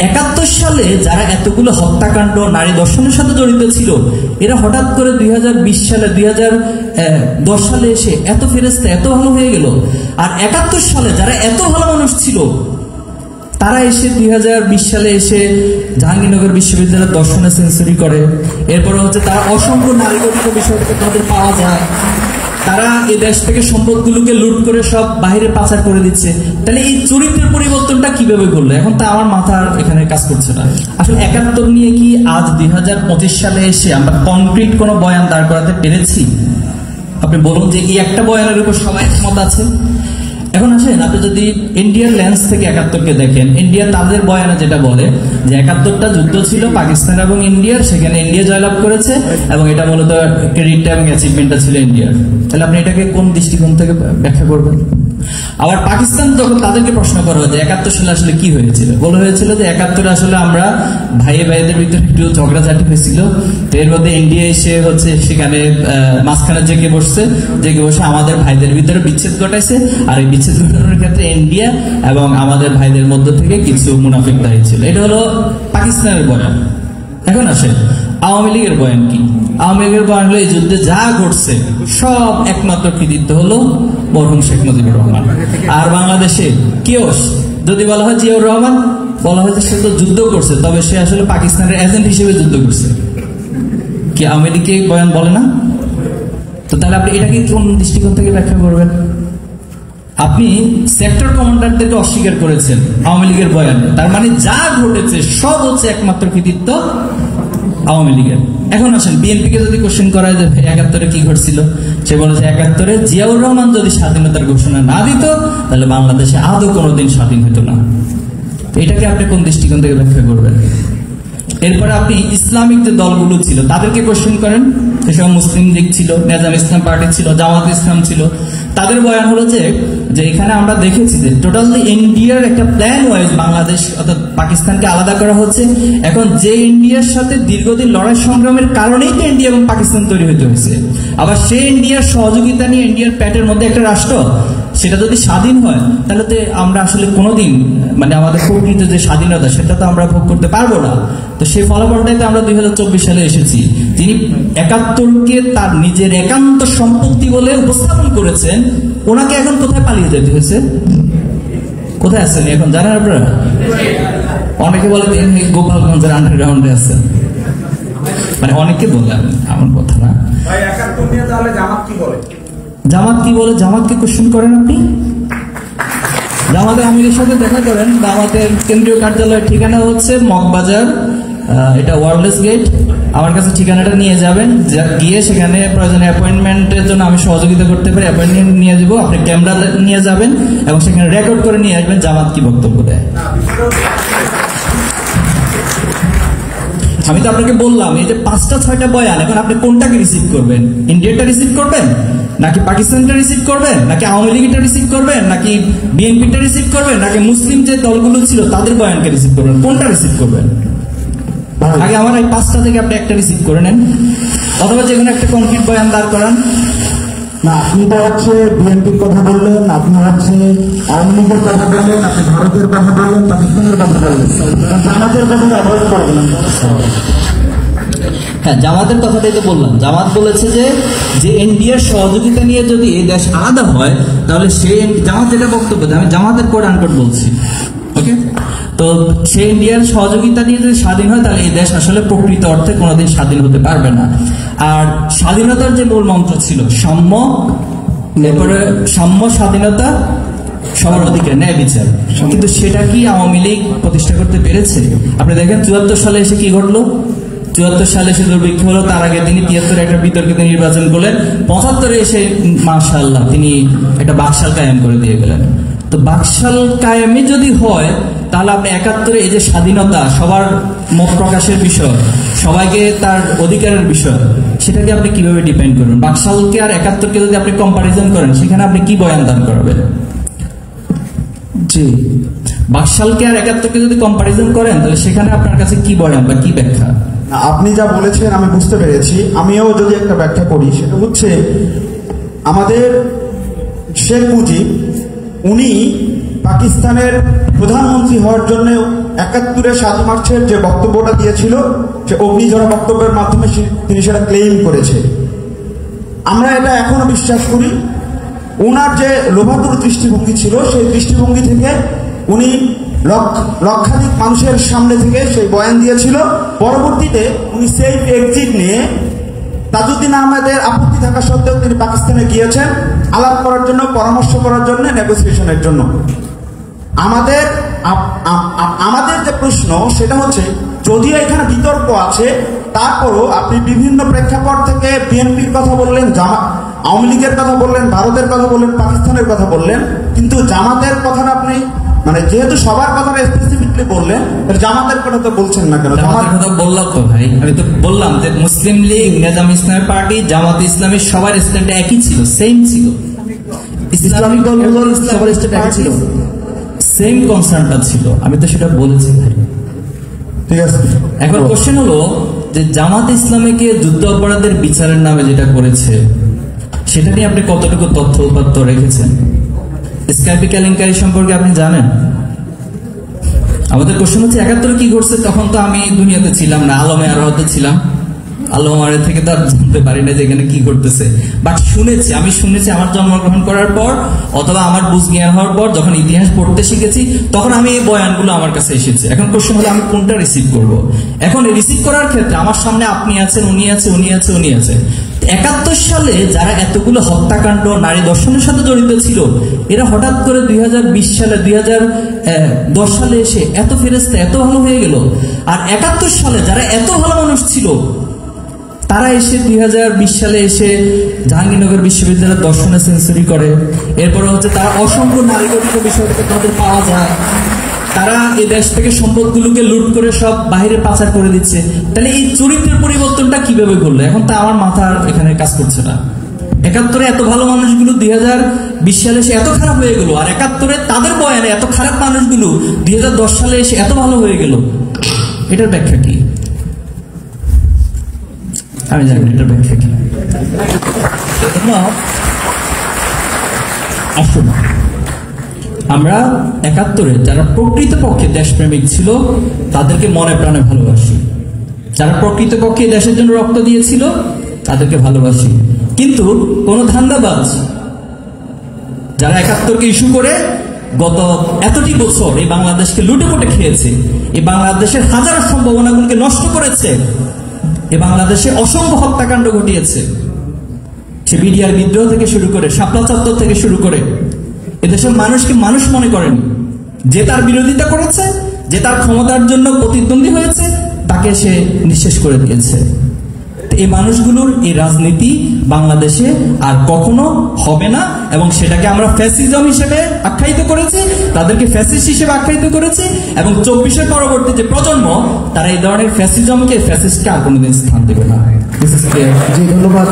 71 সালে যারা এতগুলো হত্যাকাণ্ড নারী দর্শনের সাথে জড়িত ছিল, এরা হঠাৎ করে 2020 সালে 2010 সালে এসে এত ফেরেশতা এত ভালো হয়ে গেল। আর 71 সালে যারা এত ভালো মানুষ ছিল তারা এসে 2020 সালে এসে জাহাঙ্গীরনগর বিশ্ববিদ্যালয়ের দর্শনে সেঞ্চুরি করে। এরপরে হচ্ছে তারা অসংখ্য নারীগঠিত বিষয়টাকে তাদের পাওয়া যায়, তারা এই দেশ থেকে সম্পদগুলোকে লুট করে সব বাইরে পাচার করে দিচ্ছে। তাহলে এই চরিত্রের পরিবর্তনটা কিভাবে করলো? এখন তো আমার মাথার এখানে কাজ করছে না। আসলে 71 নিয়ে কি আজ 2025 সালে এসে আমরা কনক্রিট কোনো বয়ান দাঁড় করাতে পেরেছি? আপনি বলুন যে এই একটা বয়ানের উপর সবাই একমত আছে। এখন আসেন, আপনি যদি ইন্ডিয়ার লেন্স থেকে 71কে দেখেন, ইন্ডিয়া তাদের বয়ানে যেটা বলে যে 71টা যুদ্ধ ছিল পাকিস্তান এবং ইন্ডিয়ার, সেখানে ইন্ডিয়া জয়লাভ করেছে এবং এটা মূলত ক্রেডিটটা এবং অ্যাচিভমেন্টটা ছিল ইন্ডিয়ার। তাহলে আপনি এটাকে কোন দৃষ্টিকোণ থেকে ব্যাখ্যা করবেন? আবার পাকিস্তান যখন তাদেরকে প্রশ্ন করা হয় যে 71 সালে আসলে কি হয়েছিল, বলা হয়েছিল যে 71 আসলে আমরা ভাইদের ভিতরে একটু ঝগড়াঝাটি হয়েছিল, তো এর মধ্যে ইন্ডিয়া এসে হচ্ছে সেখানে মাঝখানে জেগে বসে আমাদের ভাইদের ভিতরে বিচ্ছেদ ঘটাইছে, আর এই বিচ্ছেদ ঘটানোর ক্ষেত্রে ইন্ডিয়া এবং আমাদের ভাইদের মধ্য থেকে কিছু মুনাফিক দায়ী ছিল। এটা হলো পাকিস্তানের বয়ান। এখন আসে আওয়ামী লীগের বয়ান কি? আওয়ামী লীগের বয়ান হলো এই যুদ্ধে যা ঘটছে সব একমাত্র কৃতিত্ব হলো মরহুম শেখ মুজিবুর রহমান। আর বাংলাদেশে কিওস যদি বলা হয় জিয়াউর রহমান, বলা হয় যে সে তো যুদ্ধ করছে, তবে সে আসলে পাকিস্তানের এজেন্ট হিসেবে যুদ্ধ করছে। কি আওয়ামী লীগকে বয়ান বলে না? তো তাহলে আপনি এটাকে কোন দৃষ্টিকোণ থেকে ব্যাখ্যা করবেন? আপনি সেক্টর কমান্ডারদেরকে অস্বীকার করেছেন আওয়ামী লীগের বয়ানে, তার মানে যা ঘটেছে সব হচ্ছে একমাত্র কৃতিত্ব আওয়ামী লীগের। এখন আসেন বিএনপিকে যদি কোশ্চেন করা যায় 71-এ কি ঘটছিল, সে বলেছে 71-এ জিয়াউর রহমান যদি স্বাধীনতার ঘোষণা না দিত তাহলে বাংলাদেশে আদৌ কোনোদিন স্বাধীন হতো না। এটাকে আপনি কোন দৃষ্টিকোণ থেকে ব্যাখ্যা করবেন? এরপরে আপনি ইসলামিক যে দলগুলো ছিল তাদেরকে কোশ্চেন করেন, এসব মুসলিম লীগ ছিল, নেজাম ইসলাম পার্টি ছিল, জামাত ইসলাম ছিল। তাদের বয়ান হলো যে এখানে আমরা দেখেছি যে টোটালি ইন্ডিয়ার একটা প্ল্যান ওয়াইজ বাংলাদেশ অর্থাৎ পাকিস্তানকে আলাদা করা হচ্ছে। এখন যে ইন্ডিয়ার সাথে দীর্ঘদিন লড়াই সংগ্রামের কারণেই তো ইন্ডিয়া এবং পাকিস্তান তৈরি হতে হয়েছে। আবার সেই ইন্ডিয়ার সহযোগিতা নিয়ে ইন্ডিয়ার প্যাটের মধ্যে একটা রাষ্ট্র, সেটা যদি স্বাধীন হয় তাহলে তো আমরা আসলে কোনোদিন মানে আমাদের প্রকৃত যে স্বাধীনতা সেটা তো আমরা ভোগ করতে পারবো না। তো সেই ফলাফলটাই তো আমরা 2024 সালে এসেছি। যিনি 71-কে তার নিজের একান্ত সম্পত্তি বলে উপস্থাপন করেছেন, ওনাকে এখন কোথায় পালিয়ে যেতে হয়েছে? কোথায় আছেন এখন জানেন আপনারা? অনেকে বলে তিনি গোপালগঞ্জের আন্ডারগ্রাউন্ডে আছেন, মানে অনেকে বলে, আমার কথা না। জামাত কি বলে? জামাতকে কোশ্চেন করেন আপনি। জামাতের আমিরের সাথে দেখা করেন। জামাতের কেন্দ্রীয় কার্যালয়ের ঠিকানা হচ্ছে মগবাজার, এটা ওয়ারলেস গেট। আমার কাছে ঠিকানাটা নিয়ে যাবেন, গিয়ে সেখানে প্রয়োজনে অ্যাপয়েন্টমেন্টের জন্য আমি সহযোগিতা করতে পারি, অ্যাপয়েন্টমেন্ট নিয়ে যাবো। আপনি ক্যামেরা নিয়ে যাবেন এবং সেখানে রেকর্ড করে নিয়ে আসবেন জামাত কি বক্তব্য দেয়। আমি তো আপনাকে বললাম এই যে 5টা-6টা বয়ান, এখন আপনি কোনটাকে রিসিভ করবেন? ইন্ডিয়াটা রিসিভ করবেন, নাকি পাকিস্তানটা রিসিভ করবেন, নাকি আওয়ামী লীগটা রিসিভ করবেন, নাকি বিএনপিটা রিসিভ করবেন, নাকি মুসলিম যে দলগুলো ছিল তাদের বয়ানকে রিসিভ করবেন? কোনটা রিসিভ করবেন? আগে আমার এই 5টা থেকে আপনি একটা রিসিভ করে নেন, অথবা যে কোনো একটা কনক্রিট বয়ান দাঁড় করান। না, আপনি তো হচ্ছে বিএনপির কথা বললেন, আপনি হচ্ছে আওয়ামী লীগের কথা বললেন, আপনি ভারতের কথা বললেন, পাকিস্তানের কথা বললেন, জামাতের কথা অ্যাভয়েড করবেন। হ্যাঁ, জামাতের কথাটাই তো বললাম। জামাত বলেছে যে ইন্ডিয়ার সহযোগিতা নিয়ে যদি এই দেশ আলাদা হয় তাহলে জামাত যেটা বক্তব্য দেয়, আমি জামাতের কোড আনকোড বলছি, ওকে? তো সে ইন্ডিয়ার সহযোগিতা নিয়ে যদি স্বাধীন হয় তাহলে এই দেশ আসলে প্রকৃত অর্থে কোনোদিন স্বাধীন হতে পারবে না। আর স্বাধীনতার যে মূল মন্ত্র ছিল সাম্য, এরপরে সাম্য, স্বাধীনতা, সবার অধিকার, ন্যায় বিচার, কিন্তু সেটা কি আওয়ামী লীগ প্রতিষ্ঠা করতে পেরেছে? আপনি দেখেন 74 সালে এসে কি ঘটলো। 74 সালে এসে দুর্ভিক্ষ হলো, তার আগে তিনি 73 একটা বিতর্কিত নির্বাচন করলেন, 75-এ এসে মাশাআল্লাহ তিনি একটা বাকশাল কায়েম করে দিয়ে গেলেন। তো বাকশাল কায়েমই যদি হয় তাহলে আপনি 71-এ এই যে স্বাধীনতা, সবার মত প্রকাশের বিষয়, সবাইকে তার অধিকারের বিষয়, সেটাকে আপনি কিভাবে ডিপেন্ড করবেন? বাকশালকে আর 71-কে যদি আপনি কম্পারিজন করেন সেখানে আপনি কি বয়ান দান করবেন? জি, বাকশালকে আর 71-কে যদি কম্পারিজন করেন তাহলে সেখানে আপনার কাছে কি বয়ান বা কি ব্যাখ্যা? আপনি যা বলেছেন আমি বুঝতে পেরেছি। আমিও যদি একটা ব্যাখ্যা করি, সেটা হচ্ছে আমাদের শেখ মুজিব উনি পাকিস্তানের প্রধানমন্ত্রী হওয়ার জন্য 71-এ 7 মার্চের যে বক্তব্যটা দিয়েছিল, সে অগ্নিঝরা বক্তব্যের মাধ্যমে তিনি সেটা ক্লেইম করেছে। আমরা এটা এখনো বিশ্বাস করি। ওনার যে লোভাতুর দৃষ্টিভঙ্গি ছিল, সেই দৃষ্টিভঙ্গি থেকে উনি লক্ষাধিক মানুষের সামনে থেকে সেই বয়ান দিয়েছিল। পরবর্তীতে উনি সেফ এক্সিট নিয়ে তাজউদ্দিন আহমেদের আপত্তি থাকা সত্ত্বেও তিনি পাকিস্তানে গিয়েছেন আলাপ করার জন্য, পরামর্শ করার জন্য, নেগোসিয়েশনের জন্য। আমাদের যে প্রশ্ন সেটা হচ্ছে, যদিও এখানে বিতর্ক আছে, তারপরও আপনি বিভিন্ন প্রেক্ষাপট থেকে বিএনপির কথা বললেন, আওয়ামী লীগের কথা বললেন, ভারতের কথা বললেন, পাকিস্তানের কথা বললেন, কিন্তু জামাতের কথাটা আপনি যেহেতু সবার কথাটা স্পেসিফিকলি বললেন, জামাতের কথা তো বলছেন না কেন? জামাতের কথা বললাম তো ভাই, আমি তো বললাম যে মুসলিম লীগ, নেজাম ইসলামী পার্টি, জামাত ইসলামী সবার স্ট্যান্ড একই ছিল, সেম ছিল। ইসলামিক দলগুলোর সবার স্ট্যান্ড একই ছিল, সেম কনসার্নটা ছিল। আমি তো সেটা বলেছি ভাই। ঠিক আছে, এখন কোশ্চেন হলো যে জামাত ইসলামীকে যুদ্ধ অপরাধের বিচারের নামে যেটা করেছে, সেটা নিয়ে আপনি কতটুকু তথ্য উপাত্ত রেখেছেন? স্কাইপি কেলেঙ্কারি সম্পর্কে আপনি জানেন? আমাদের কোশ্চেন হচ্ছে 71-এ কি ঘটছে, তখন তো আমি দুনিয়াতে ছিলাম না, আলমে আরোহতে ছিলাম। আলমারে থেকে তো আর জানতে পারি না যে এখানে কি করতেছে, বাট আমি শুনেছি আমার জন্মগ্রহণ করার পর অথবা আমার বুঝ জ্ঞান হওয়ার পর, যখন ইতিহাস পড়তে শিখেছি, তখন আমি এই বয়ানগুলো আমার কাছে এসেছে। এখন কোশ্চেন হলো আমি কোনটা রিসিভ করব। এখন রিসিভ করার ক্ষেত্রে আমার সামনে আপনি আছেন, উনি আছে, উনি আছে, উনি আছে। 71 সালে যারা এতগুলো হত্যাকাণ্ড, নারী দর্শনের সাথে জড়িত ছিল, এরা হঠাৎ করে 2020 সালে 2010 সালে এসে এত ফেরেস্তা, এত ভালো হয়ে গেল। আর 71 সালে যারা এত ভালো মানুষ ছিল, তারা এসে 2020 সালে এসে জাহাঙ্গীরনগর বিশ্ববিদ্যালয়ের দর্শনে সেঞ্চুরি করে। এরপরে হচ্ছে তারা অসংখ্য নারীগঠিত বিষয় থেকে তাদের পাওয়া যায়, তারা এই দেশ থেকে সম্পদগুলোকে লুট করে সব বাইরে পাচার করে দিচ্ছে। তাহলে এই চরিত্রের পরিবর্তনটা কিভাবে করলো? এখন তো আমার মাথা এখানে কাজ করছে না। 71-এ এত ভালো মানুষগুলো 2020 সালে এসে এত খারাপ হয়ে গেল, আর 71-এ তাদের বয়ানে এত খারাপ মানুষগুলো 2010 সালে এসে এত ভালো হয়ে গেল। এটার ব্যাখ্যা কি? আমি জানি এটার ব্যাখ্যা কি। আসুন, আমরা 71-এ যারা প্রকৃতপক্ষে দেশপ্রেমিক ছিল তাদেরকে মনে প্রাণে ভালোবাসি, যারা প্রকৃতপক্ষে দেশের জন্য রক্ত দিয়েছিল তাদেরকে ভালোবাসি। কিন্তু কোন ধান্দাবাজ যারা 71-কে ইস্যু করে গত এতটি বছর এই বাংলাদেশকে লুটে পুটে খেয়েছে, এই বাংলাদেশের হাজারো সম্ভাবনাগুলোকে নষ্ট করেছে, এই বাংলাদেশে অসংখ্য হত্যাকাণ্ড ঘটিয়েছে, সে বিডিআর বিদ্রোহ থেকে শুরু করে, শাপলা চত্বর থেকে শুরু করে, এদেশের মানুষকে মানুষ মনে করেনি। যে তার বিরোধিতা করেছে, যে তার ক্ষমতার জন্য প্রতিদ্বন্দ্বী হয়েছে, তাকে সে নিঃশেষ করে দিয়েছে। এই মানুষগুলোর এই রাজনীতি বাংলাদেশে আর কখনো হবে না, এবং সেটাকে আমরা ফ্যাসিজম হিসেবে আখ্যায়িত করেছি, তাদেরকে ফ্যাসিস্ট হিসেবে আখ্যায়িত করেছি, এবং 24-এর পরবর্তী যে প্রজন্ম, তারা এই ধরনের ফ্যাসিজমকে, ফ্যাসিস্টকে আর কোনোদিন স্থান দেবে না। জি, ধন্যবাদ।